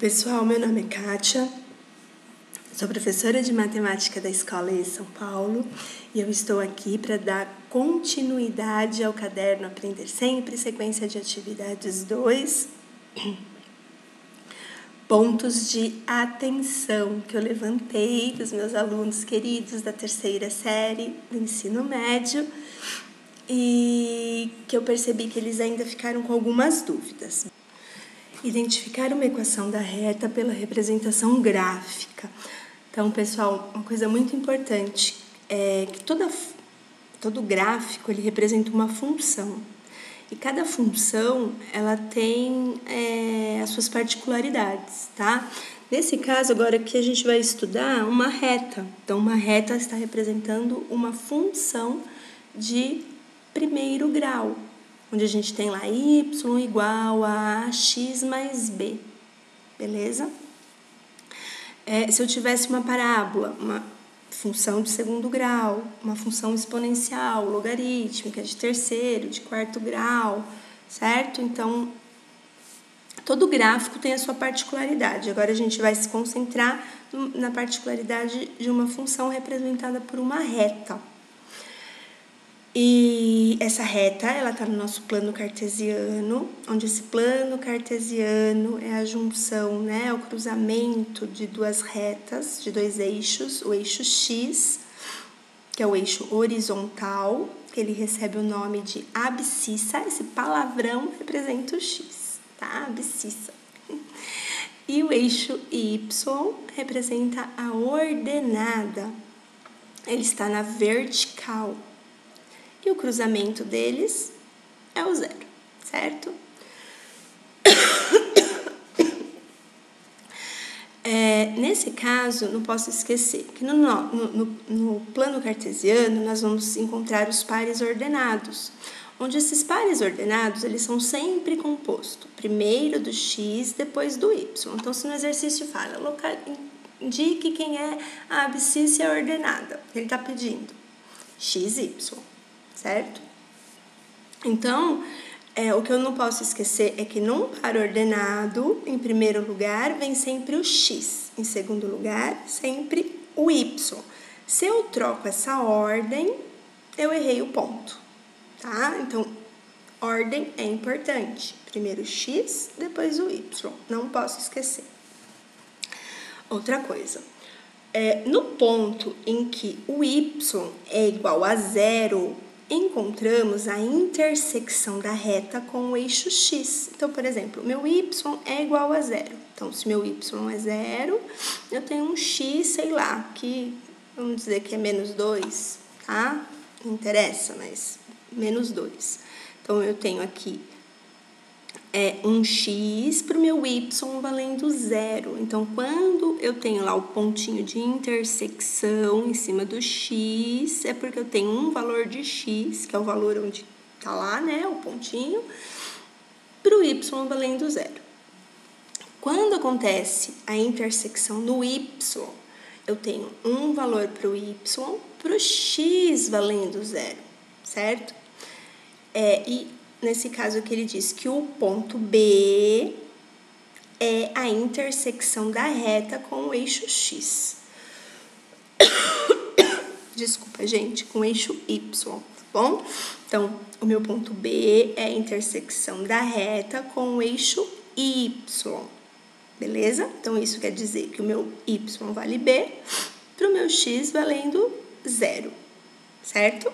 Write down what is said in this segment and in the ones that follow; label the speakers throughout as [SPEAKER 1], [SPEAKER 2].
[SPEAKER 1] Pessoal, meu nome é Kátia, sou professora de matemática da Escola EE São Paulo e eu estou aqui para dar continuidade ao caderno Aprender Sempre, sequência de atividades 2, pontos de atenção que eu levantei dos meus alunos queridos da terceira série do ensino médio e que eu percebi que eles ainda ficaram com algumas dúvidas. Identificar uma equação da reta pela representação gráfica. Então, pessoal, uma coisa muito importante é que todo gráfico ele representa uma função. E cada função ela tem as suas particularidades, tá? Nesse caso, agora aqui a gente vai estudar uma reta. Então, uma reta está representando uma função de primeiro grau, onde a gente tem lá y igual a x mais b, beleza? Se eu tivesse uma parábola, uma função de segundo grau, uma função exponencial, logarítmica, de terceiro, de quarto grau, certo? Então, todo gráfico tem a sua particularidade. Agora a gente vai se concentrar na particularidade de uma função representada por uma reta. E essa reta, ela está no nosso plano cartesiano, onde esse plano cartesiano é a junção, né, o cruzamento de duas retas, de dois eixos, o eixo x, que é o eixo horizontal, que ele recebe o nome de abscissa, esse palavrão representa o x, tá? Abscissa. E o eixo y representa a ordenada, ele está na vertical. E o cruzamento deles é o zero, certo? Nesse caso, não posso esquecer que no plano cartesiano nós vamos encontrar os pares ordenados, onde esses pares ordenados eles são sempre compostos, primeiro do x, depois do y. Então, se no exercício fala, indique quem é a abscissa ordenada, ele está pedindo x, y. Certo? Então, o que eu não posso esquecer é que num par ordenado, em primeiro lugar, vem sempre o x. Em segundo lugar, sempre o y. Se eu troco essa ordem, eu errei o ponto. Tá? Então, ordem é importante. Primeiro o x, depois o y. Não posso esquecer. Outra coisa. No ponto em que o y é igual a zero, encontramos a intersecção da reta com o eixo x. Então, por exemplo, meu y é igual a zero. Então, se meu y é zero, eu tenho um x, sei lá, que vamos dizer que é menos 2, tá? Não interessa, mas menos 2. Então, eu tenho aqui um x para o meu y valendo zero. Então, quando eu tenho lá o pontinho de intersecção em cima do x, é porque eu tenho um valor de x, que é o valor onde está lá, né, o pontinho, para o y valendo zero. Quando acontece a intersecção no y, eu tenho um valor para o y, para o x valendo zero, certo? E nesse caso aqui ele diz que o ponto B é a intersecção da reta com o eixo x. Desculpa, gente, com o eixo y, tá bom? Então, o meu ponto B é a intersecção da reta com o eixo y, beleza? Então, isso quer dizer que o meu y vale B, para o meu x valendo zero, certo?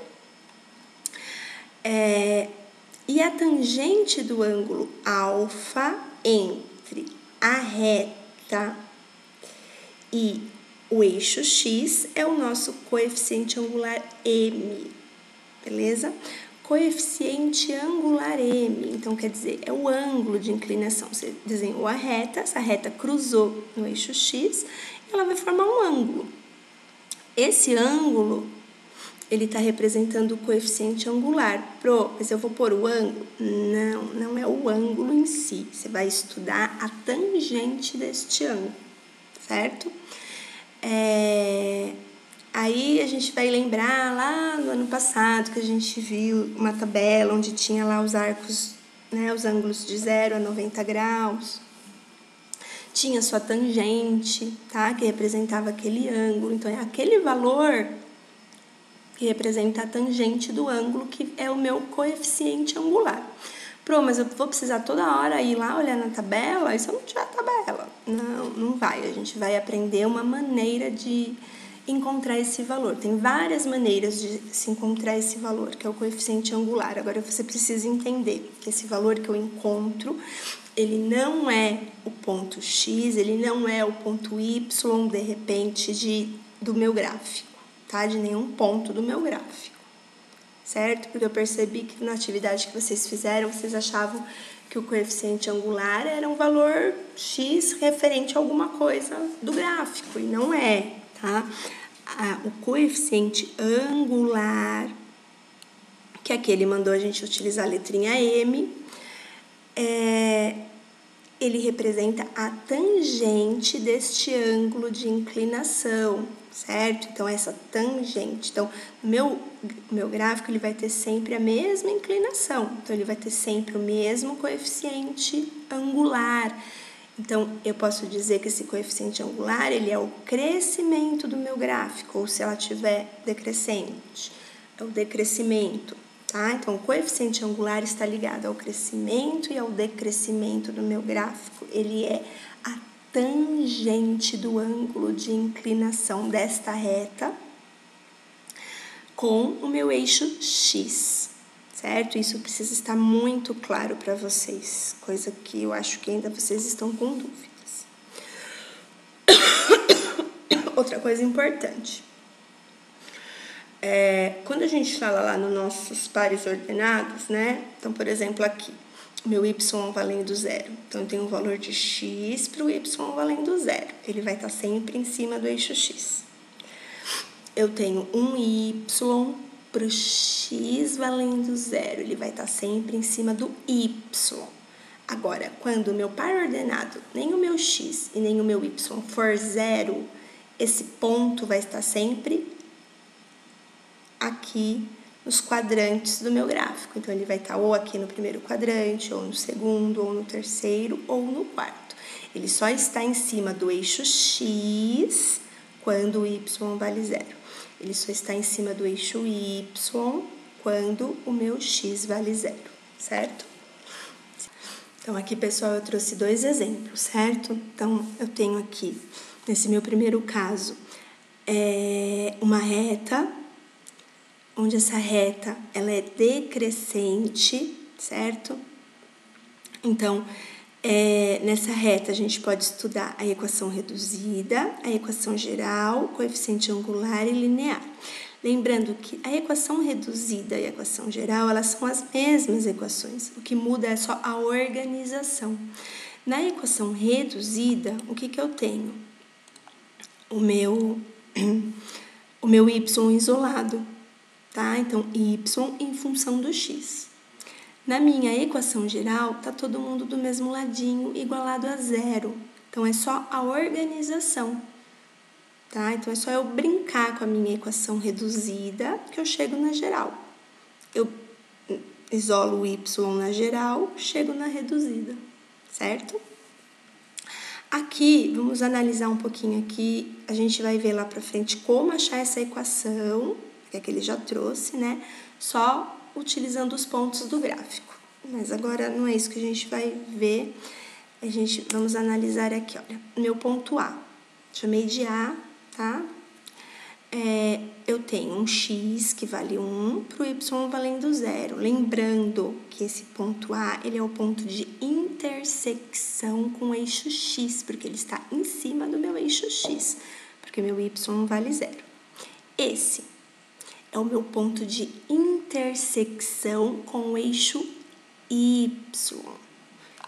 [SPEAKER 1] E a tangente do ângulo alfa entre a reta e o eixo x é o nosso coeficiente angular m, beleza? Coeficiente angular m, então quer dizer, é o ângulo de inclinação. Você desenhou a reta, essa reta cruzou no eixo x, ela vai formar um ângulo. Esse ângulo ele está representando o coeficiente angular. Mas eu vou pôr o ângulo? Não é o ângulo em si. Você vai estudar a tangente deste ângulo, certo? Aí a gente vai lembrar lá no ano passado que a gente viu uma tabela onde tinha lá os arcos, né, os ângulos de 0 a 90 graus. tinha sua tangente, tá? Que representava aquele ângulo. Então, é aquele valor que representa a tangente do ângulo, que é o meu coeficiente angular. Pro, mas eu vou precisar toda hora ir lá olhar na tabela? E se eu não tiver tabela? Não, não vai. A gente vai aprender uma maneira de encontrar esse valor. Tem várias maneiras de se encontrar esse valor, que é o coeficiente angular. Agora, você precisa entender que esse valor que eu encontro, ele não é o ponto X, ele não é o ponto Y, de repente, do meu gráfico, tá? De nenhum ponto do meu gráfico, certo? Porque eu percebi que na atividade que vocês fizeram, vocês achavam que o coeficiente angular era um valor X referente a alguma coisa do gráfico, e não é, tá? O coeficiente angular, que aqui ele mandou a gente utilizar a letrinha M, ele representa a tangente deste ângulo de inclinação, certo? Então, essa tangente. Então, meu gráfico ele vai ter sempre a mesma inclinação. Então, ele vai ter sempre o mesmo coeficiente angular. Então, eu posso dizer que esse coeficiente angular, ele é o crescimento do meu gráfico, ou se ela tiver decrescente, é o decrescimento, tá? Então, o coeficiente angular está ligado ao crescimento e ao decrescimento do meu gráfico. Ele é a tangente do ângulo de inclinação desta reta com o meu eixo X. Certo? Isso precisa estar muito claro para vocês, coisa que eu acho que ainda vocês estão com dúvidas. Outra coisa importante, quando a gente fala lá nos nossos pares ordenados, né? Então, por exemplo, aqui, o meu y valendo zero. Então, eu tenho um valor de x para o y valendo zero. Ele vai estar sempre em cima do eixo x. Eu tenho um y para o x valendo zero, ele vai estar sempre em cima do y. Agora, quando o meu par ordenado, nem o meu x e nem o meu y for zero, esse ponto vai estar sempre aqui nos quadrantes do meu gráfico. Então, ele vai estar ou aqui no primeiro quadrante, ou no segundo, ou no terceiro, ou no quarto. Ele só está em cima do eixo x quando o y vale zero. Ele só está em cima do eixo y quando o meu x vale zero, certo? Então, aqui, pessoal, eu trouxe 2 exemplos, certo? Então, eu tenho aqui, nesse meu primeiro caso, uma reta, onde essa reta, ela é decrescente, certo? Então, nessa reta, a gente pode estudar a equação reduzida, a equação geral, coeficiente angular e linear. Lembrando que a equação reduzida e a equação geral, elas são as mesmas equações. O que muda é só a organização. Na equação reduzida, o que eu tenho? O meu y isolado, tá? Então, y em função do x. Na minha equação geral, tá todo mundo do mesmo ladinho, igualado a zero. Então, é só a organização, tá? Então, é só eu brincar com a minha equação reduzida que eu chego na geral. Eu isolo o y na geral, chego na reduzida, certo? Aqui, vamos analisar um pouquinho aqui, a gente vai ver lá pra frente como achar essa equação, que é que ele já trouxe, né? Só utilizando os pontos do gráfico. Mas agora não é isso que a gente vai ver. Vamos analisar aqui, olha, meu ponto A. Chamei de A, tá? Eu tenho um x que vale 1 para o y valendo 0. Lembrando que esse ponto A, ele é o ponto de intersecção com o eixo x, porque ele está em cima do meu eixo x, porque meu y vale 0. Esse é o meu ponto de intersecção com o eixo y.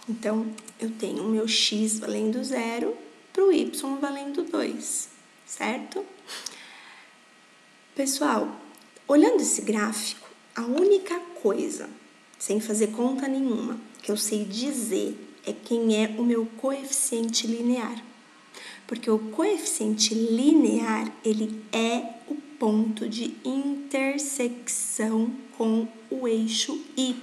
[SPEAKER 1] Então, eu tenho o meu x valendo 0 para o y valendo 2, certo? Pessoal, olhando esse gráfico, a única coisa, sem fazer conta nenhuma, que eu sei dizer é quem é o meu coeficiente linear. Porque o coeficiente linear, ele é o ponto de intersecção com o eixo y.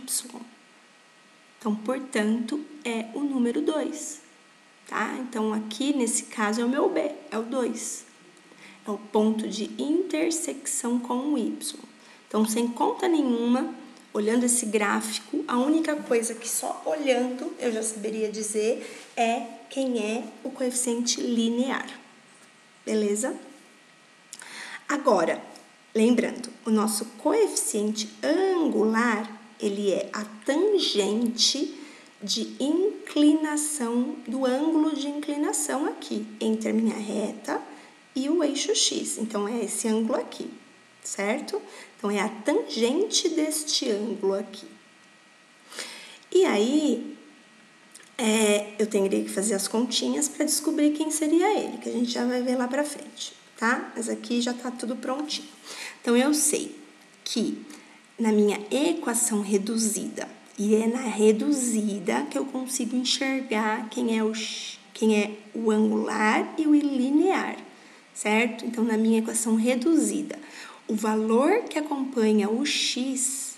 [SPEAKER 1] Então, portanto, é o número 2. tá? Então, aqui, nesse caso, é o meu B, é o 2. É o ponto de intersecção com o Y. Então, sem conta nenhuma, olhando esse gráfico, a única coisa que só olhando eu já saberia dizer é quem é o coeficiente linear. Beleza? Agora, lembrando, o nosso coeficiente angular, ele é a tangente de inclinação, do ângulo de inclinação aqui, entre a minha reta e o eixo X. Então, é esse ângulo aqui, certo? Então, é a tangente deste ângulo aqui. E aí, eu teria que fazer as continhas para descobrir quem seria ele, que a gente já vai ver lá pra frente, tá? Mas aqui já tá tudo prontinho. Então, eu sei que na minha equação reduzida, e é na reduzida que eu consigo enxergar quem é o angular e o linear, certo? Então, na minha equação reduzida, o valor que acompanha o x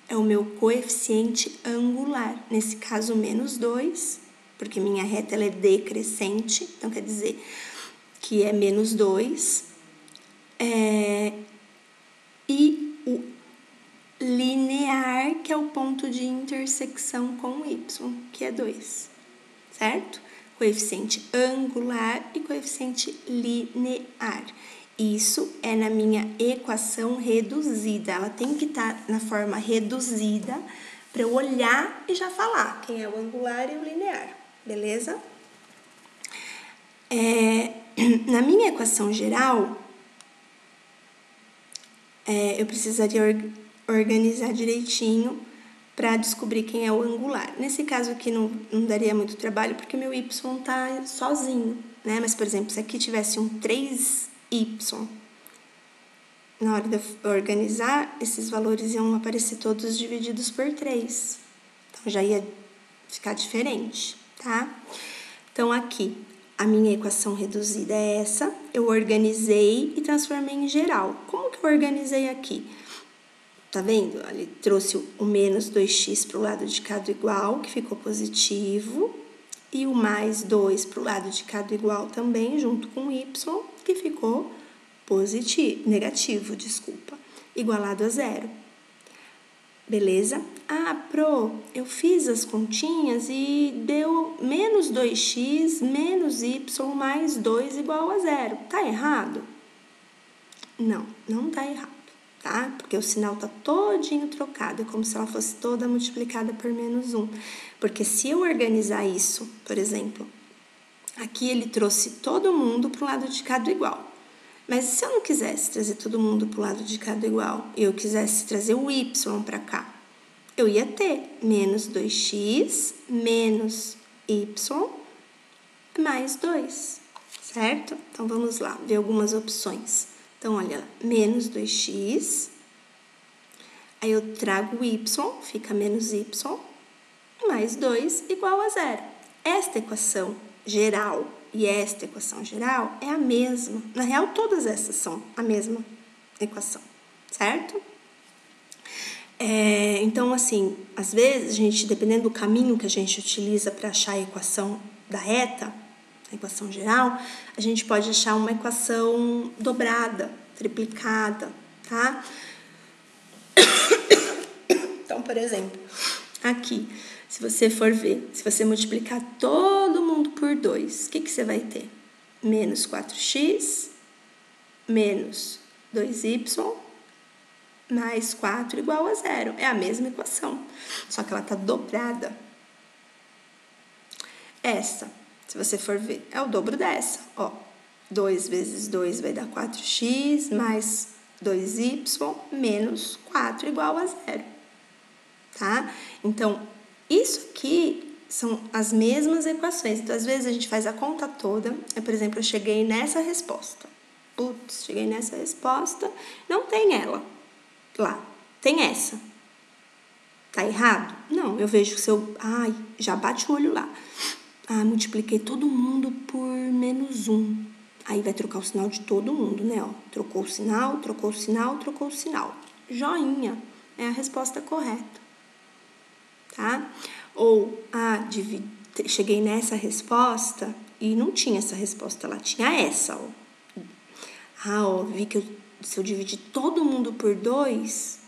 [SPEAKER 1] é o meu coeficiente angular, nesse caso, menos 2, porque minha reta ela é decrescente, então quer dizer que é menos 2, e o linear, que é o ponto de intersecção com o y, que é 2, certo? Coeficiente angular e coeficiente linear. Isso é na minha equação reduzida. Ela tem que estar na forma reduzida para eu olhar e já falar quem é o angular e o linear, beleza? Na minha equação geral, eu precisaria organizar direitinho para descobrir quem é o angular. Nesse caso aqui não daria muito trabalho, porque meu y está sozinho, né? Mas, por exemplo, se aqui tivesse um 3y, na hora de eu organizar, esses valores iam aparecer todos divididos por 3. Então, já ia ficar diferente, tá? Então, aqui, a minha equação reduzida é essa. Eu organizei e transformei em geral. Como que eu organizei aqui? Tá vendo? Ele trouxe o menos 2x para o lado de cada igual, que ficou positivo, e o mais 2 para o lado de cada igual também, junto com o y, que ficou negativo, igualado a 0. Beleza? Eu fiz as continhas e deu menos 2x menos y mais 2 igual a 0. Tá errado? Não tá errado. Tá? Porque o sinal tá todinho trocado, é como se ela fosse toda multiplicada por menos 1. Porque se eu organizar isso, por exemplo, aqui ele trouxe todo mundo para o lado de cada igual. Mas se eu não quisesse trazer todo mundo para o lado de cada igual, e eu quisesse trazer o y para cá, eu ia ter menos 2x menos y mais 2, certo? Então, vamos lá, ver algumas opções. Então, olha, menos 2x, aí eu trago o y, fica menos y, mais 2 igual a 0. Esta equação geral e esta equação geral é a mesma. Na real, todas essas são a mesma equação, certo? Então, assim, às vezes, a gente, dependendo do caminho que a gente utiliza para achar a equação da reta, a equação geral, a gente pode achar uma equação dobrada, triplicada, tá? Então, por exemplo, aqui, se você for ver, se você multiplicar todo mundo por 2, o que você vai ter? Menos 4x, menos 2y, mais 4 igual a 0. É a mesma equação, só que ela está dobrada. Essa, se você for ver, é o dobro dessa, ó. 2 vezes 2 vai dar 4x, mais 2y, menos 4 igual a 0, tá? Então, isso aqui são as mesmas equações. Então, às vezes, a gente faz a conta toda. Por exemplo, eu cheguei nessa resposta. Cheguei nessa resposta, não tem ela lá, tem essa. Tá errado? Não, eu vejo que se eu... já bate o olho lá. Multipliquei todo mundo por menos 1. Aí vai trocar o sinal de todo mundo, né? Ó, trocou o sinal, trocou o sinal, trocou o sinal. Joinha é a resposta correta, tá? Ou, cheguei nessa resposta e não tinha essa resposta lá, tinha essa, ó. Vi que se eu dividir todo mundo por 2,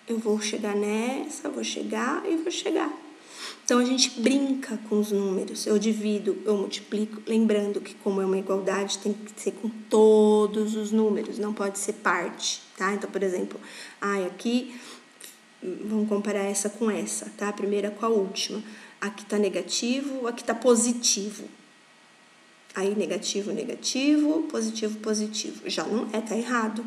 [SPEAKER 1] eu vou chegar nessa, vou chegar e vou chegar. Então, a gente brinca com os números. Eu divido, eu multiplico, lembrando que como é uma igualdade, tem que ser com todos os números, não pode ser parte, tá? Então, por exemplo, aqui, vamos comparar essa com essa, tá? A primeira com a última. Aqui tá negativo, aqui tá positivo. Aí, negativo, negativo, positivo, positivo. Já não é, tá errado,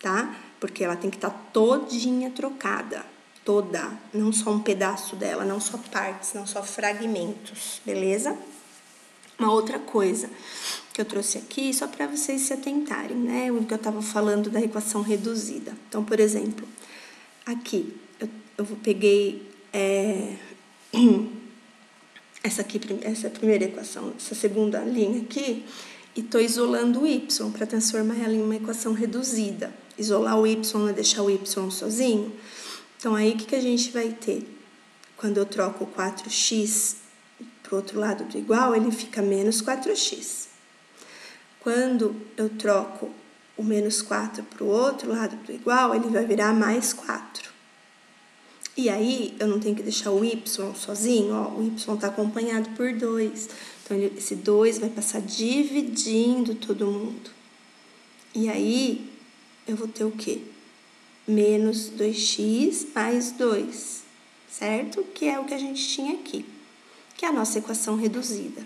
[SPEAKER 1] tá? Porque ela tem que estar todinha trocada. Toda, não só um pedaço dela, não só partes, não só fragmentos, beleza? Uma outra coisa que eu trouxe aqui, só para vocês se atentarem, né? O que eu estava falando da equação reduzida. Então, por exemplo, aqui, eu peguei essa primeira equação, essa segunda linha aqui, e estou isolando o y para transformar ela em uma equação reduzida. Isolar o y não é deixar o y sozinho. Então, aí, o que a gente vai ter? Quando eu troco o 4x para o outro lado do igual, ele fica menos 4x. Quando eu troco o menos 4 para o outro lado do igual, ele vai virar mais 4. E aí, eu não tenho que deixar o y sozinho, ó, o y está acompanhado por 2. Então, esse 2 vai passar dividindo todo mundo. E aí, eu vou ter o quê? Menos 2x mais 2, certo? Que é o que a gente tinha aqui, que é a nossa equação reduzida.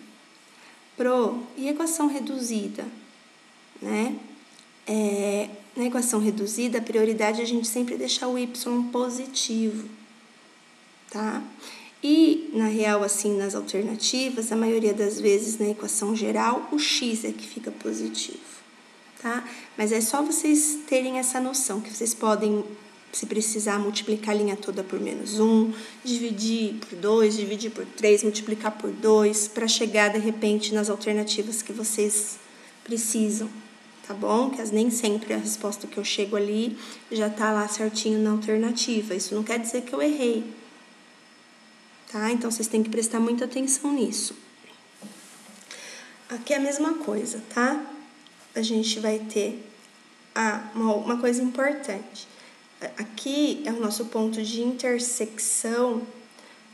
[SPEAKER 1] E equação reduzida, né? Na equação reduzida, a prioridade é a gente sempre deixar o y positivo, tá? E, na real, assim, nas alternativas, a maioria das vezes, na equação geral, o x é que fica positivo. Tá? Mas é só vocês terem essa noção, que vocês podem, se precisar, multiplicar a linha toda por menos 1, dividir por 2, dividir por 3, multiplicar por 2, para chegar, de repente, nas alternativas que vocês precisam, tá bom? Que nem sempre a resposta que eu chego ali já tá lá certinho na alternativa. Isso não quer dizer que eu errei, tá? Então, vocês têm que prestar muita atenção nisso. Aqui é a mesma coisa, tá? A gente vai ter uma coisa importante. Aqui é o nosso ponto de intersecção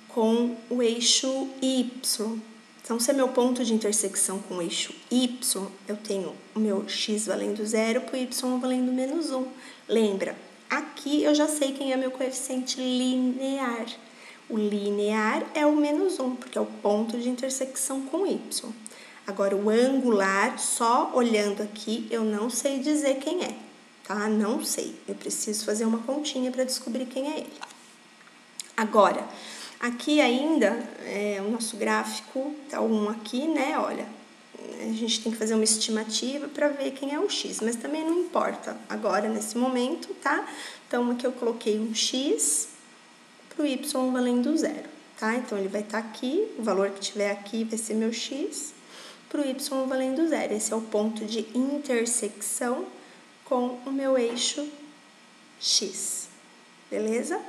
[SPEAKER 1] com o eixo Y. Então, se é meu ponto de intersecção com o eixo Y, eu tenho o meu x valendo 0 para o y valendo menos 1. Lembra, aqui eu já sei quem é meu coeficiente linear. O linear é o menos 1, porque é o ponto de intersecção com y. Agora, o angular, só olhando aqui, eu não sei dizer quem é, tá? Não sei. Eu preciso fazer uma continha para descobrir quem é ele. Agora, aqui ainda, o nosso gráfico tá aqui, né? Olha, a gente tem que fazer uma estimativa para ver quem é o x, mas também não importa agora, nesse momento, tá? Então, aqui eu coloquei um x para o y valendo 0, tá? Então, ele vai estar aqui, o valor que tiver aqui vai ser meu x, para o y valendo 0. Esse é o ponto de intersecção com o meu eixo x, beleza?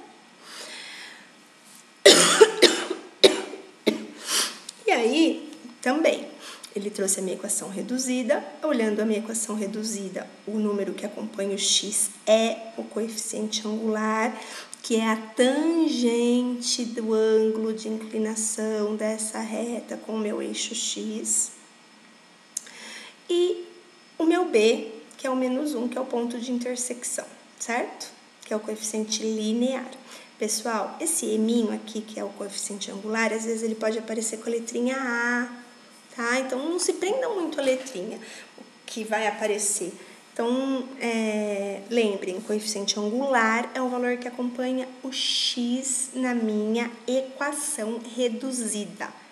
[SPEAKER 1] E aí, também, ele trouxe a minha equação reduzida. Olhando a minha equação reduzida, o número que acompanha o x é o coeficiente angular, que é a tangente do ângulo de inclinação dessa reta com o meu eixo x. E o meu b, que é o menos 1, que é o ponto de intersecção, certo? Que é o coeficiente linear. Pessoal, esse eminho aqui, que é o coeficiente angular, às vezes ele pode aparecer com a letrinha A, tá? Então, não se prendam muito a letrinha que vai aparecer. Então, lembrem, o coeficiente angular é o valor que acompanha o x na minha equação reduzida.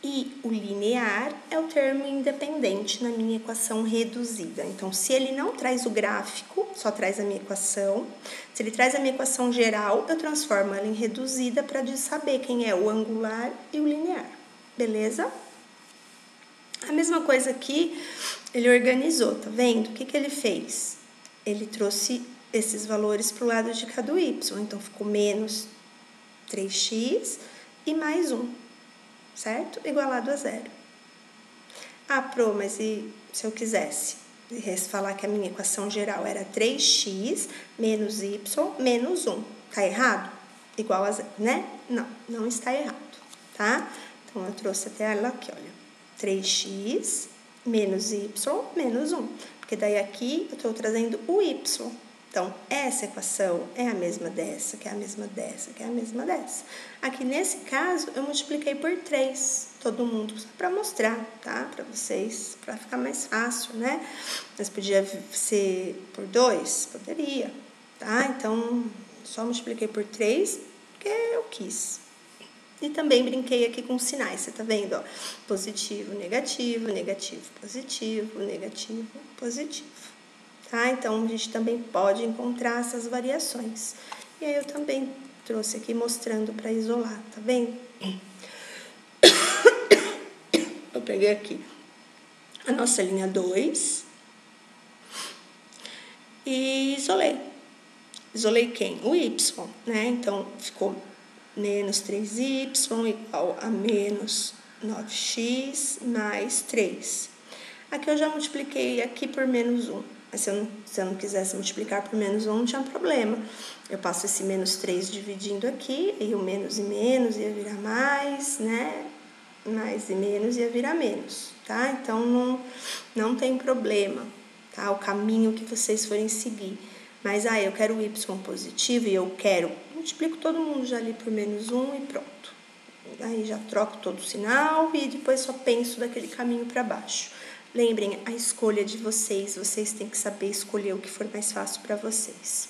[SPEAKER 1] E o linear é o termo independente na minha equação reduzida. Então, se ele não traz o gráfico, só traz a minha equação. Se ele traz a minha equação geral, eu transformo ela em reduzida para saber quem é o angular e o linear. Beleza? A mesma coisa aqui, ele organizou, tá vendo? O que ele fez? Ele trouxe esses valores para o lado de cá do y. Então, ficou menos 3x e mais 1. certo? Igualado a zero. Ah, Pro, mas e se eu quisesse falar que a minha equação geral era 3x menos y menos 1. Tá errado? Igual a zero, né? Não, não está errado, tá? Então, eu trouxe até ela aqui, olha. 3x menos y menos 1. Porque daí aqui eu estou trazendo o y. Então, essa equação é a mesma dessa, que é a mesma dessa, que é a mesma dessa. Aqui, nesse caso, eu multipliquei por 3, todo mundo, só para mostrar, tá? Para vocês, para ficar mais fácil, né? Mas podia ser por 2? Poderia, tá? Então, só multipliquei por 3, porque eu quis. E também brinquei aqui com sinais, você tá vendo, ó? Positivo, negativo, negativo, positivo, negativo, positivo. Tá? Então, a gente também pode encontrar essas variações. E aí, eu também trouxe aqui mostrando para isolar, tá vendo? Eu peguei aqui a nossa linha 2 e isolei. Isolei quem? O y, né? Então, ficou menos 3y igual a menos 9x mais 3. Aqui eu já multipliquei aqui por menos 1. Mas se eu não quisesse multiplicar por menos 1, não tinha problema. Eu passo esse menos 3 dividindo aqui, e o menos e menos ia virar mais, né? Mais e menos ia virar menos, tá? Então, não tem problema, tá? O caminho que vocês forem seguir. Mas, eu quero o y positivo e eu quero... Multiplico todo mundo já ali por menos 1 e pronto. Aí já troco todo o sinal e depois só penso daquele caminho para baixo. Lembrem, a escolha de vocês têm que saber escolher o que for mais fácil para vocês.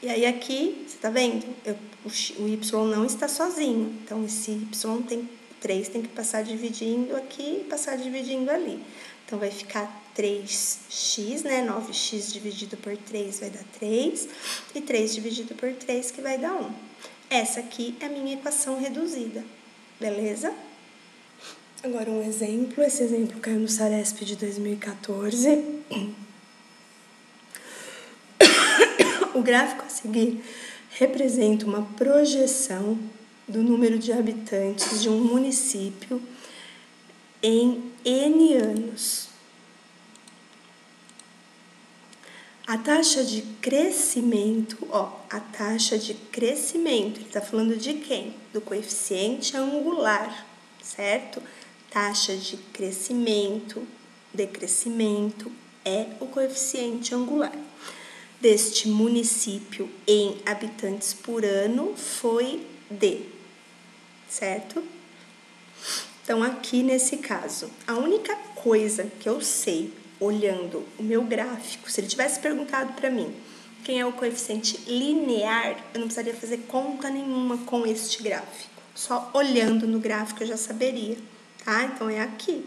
[SPEAKER 1] E aí aqui, você tá vendo? O y não está sozinho, então esse y 3 tem que passar dividindo aqui e passar dividindo ali. Então, vai ficar 3x, né? 9x dividido por 3 vai dar 3, e 3 dividido por 3 que vai dar 1. Essa aqui é a minha equação reduzida, beleza? Agora um exemplo, esse exemplo caiu no Saresp de 2014. O gráfico a seguir representa uma projeção do número de habitantes de um município em N anos. A taxa de crescimento, ele está falando de quem? Do coeficiente angular, certo? Taxa de crescimento, decrescimento é o coeficiente angular. Deste município em habitantes por ano foi de, certo? Então, aqui nesse caso, a única coisa que eu sei, olhando o meu gráfico, se ele tivesse perguntado para mim quem é o coeficiente linear, eu não precisaria fazer conta nenhuma com este gráfico. Só olhando no gráfico eu já saberia, tá? Então, é aqui,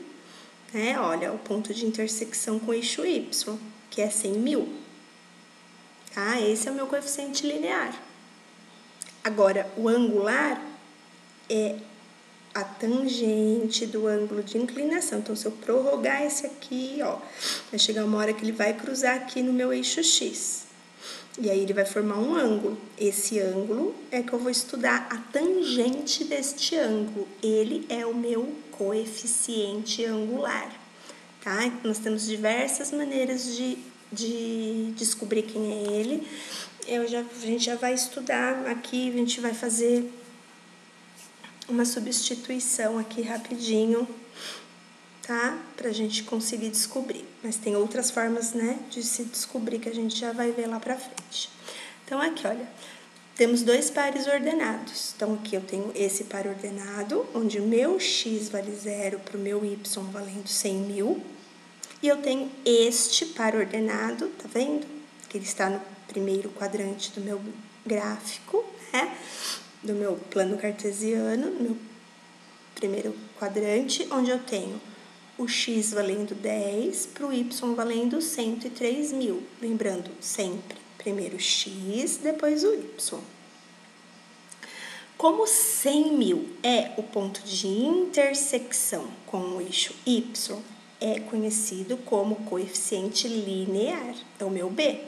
[SPEAKER 1] né? Olha, o ponto de intersecção com o eixo Y, que é 100.000. Tá? Esse é o meu coeficiente linear. Agora, o angular é a tangente do ângulo de inclinação. Então, se eu prorrogar esse aqui, vai chegar uma hora que ele vai cruzar aqui no meu eixo X. E aí, ele vai formar um ângulo. Esse ângulo é que eu vou estudar a tangente deste ângulo. Ele é o meu coeficiente angular, tá? Nós temos diversas maneiras de descobrir quem é ele. A gente já vai estudar aqui, a gente vai fazer uma substituição aqui rapidinho, tá? Pra gente conseguir descobrir. Mas tem outras formas, né, de se descobrir que a gente já vai ver lá pra frente. Então, aqui, olha, temos dois pares ordenados. Então, aqui eu tenho esse par ordenado, onde o meu x vale 0 pro meu y valendo 100.000. E eu tenho este par ordenado, tá vendo? Que ele está no primeiro quadrante do meu gráfico, né? Do meu plano cartesiano, no meu primeiro quadrante, onde eu tenho o x valendo 10 para o y valendo 103.000. Lembrando, sempre, primeiro x, depois o y. Como 100.000 é o ponto de intersecção com o eixo y, é conhecido como coeficiente linear, é o meu B.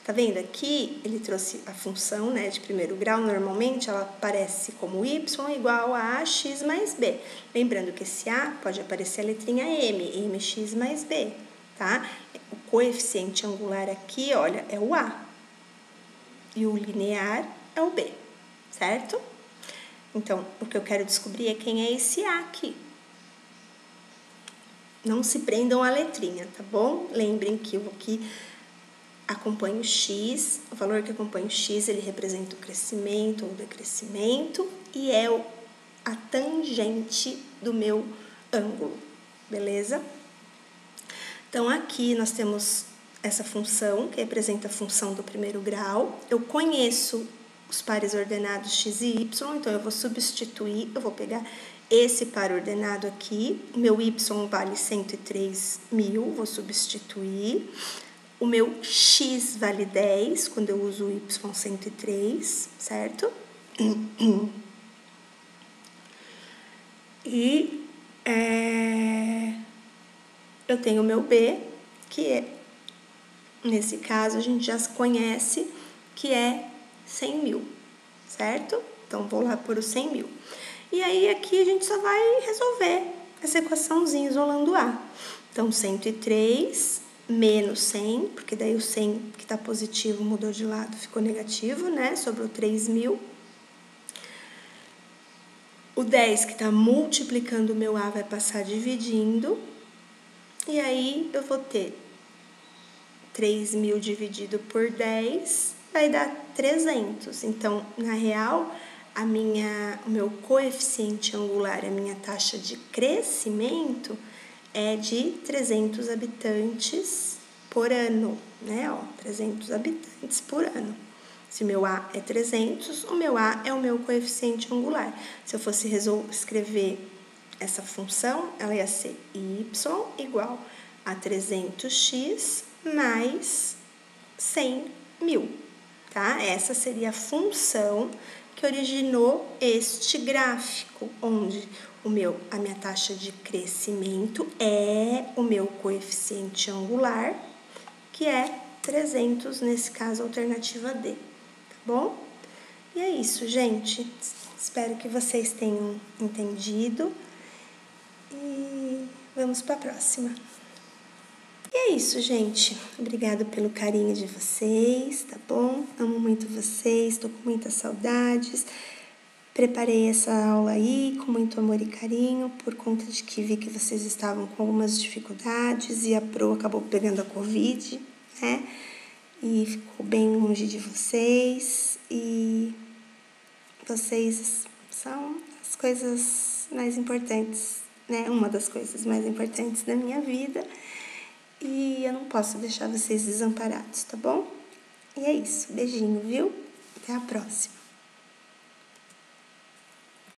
[SPEAKER 1] Tá vendo aqui? Ele trouxe a função, né, de primeiro grau. Normalmente ela aparece como y igual a x mais b. Lembrando que esse a pode aparecer a letrinha m, mx mais b, tá? O coeficiente angular aqui, olha, é o a. E o linear é o b, certo? Então, o que eu quero descobrir é quem é esse a aqui. Não se prendam à letrinha, tá bom? Lembrem que eu aqui acompanho o x, o valor que acompanha o x, ele representa o crescimento ou o decrescimento e é a tangente do meu ângulo, beleza? Então, aqui nós temos essa função, que representa a função do primeiro grau. Eu conheço os pares ordenados x e y, então eu vou substituir, eu vou pegar esse par ordenado aqui, o meu y vale 103.000, vou substituir. O meu x vale 10, quando eu uso o y 103, certo? E eu tenho o meu b, que é, nesse caso, a gente já conhece que é 100.000, certo? Então, vou lá por os 100.000. E aí, aqui a gente só vai resolver essa equaçãozinha isolando a. Então, 103 menos 100, porque daí o 100 que está positivo mudou de lado, ficou negativo, né? Sobrou 3.000. O 10 que está multiplicando o meu a vai passar dividindo. E aí, eu vou ter 3.000 dividido por 10, vai dar 300. Então, na real, o meu coeficiente angular, a minha taxa de crescimento é de 300 habitantes por ano, né? Ó, 300 habitantes por ano. Se o meu A é 300, o meu A é o meu coeficiente angular. Se eu fosse escrever essa função, ela ia ser y igual a 300x mais 100.000, tá? Essa seria a função que originou este gráfico, onde a minha taxa de crescimento é o meu coeficiente angular, que é 300, nesse caso, alternativa D, tá bom? E é isso, gente. Espero que vocês tenham entendido e vamos para a próxima. E é isso, gente. Obrigada pelo carinho de vocês, tá bom? Amo muito vocês, tô com muitas saudades. Preparei essa aula aí com muito amor e carinho, por conta de que vi que vocês estavam com algumas dificuldades e a Pro acabou pegando a Covid, né? E ficou bem longe de vocês. E vocês são as coisas mais importantes, né? Uma das coisas mais importantes da minha vida. E eu não posso deixar vocês desamparados, tá bom? E é isso. Beijinho, viu? Até a próxima.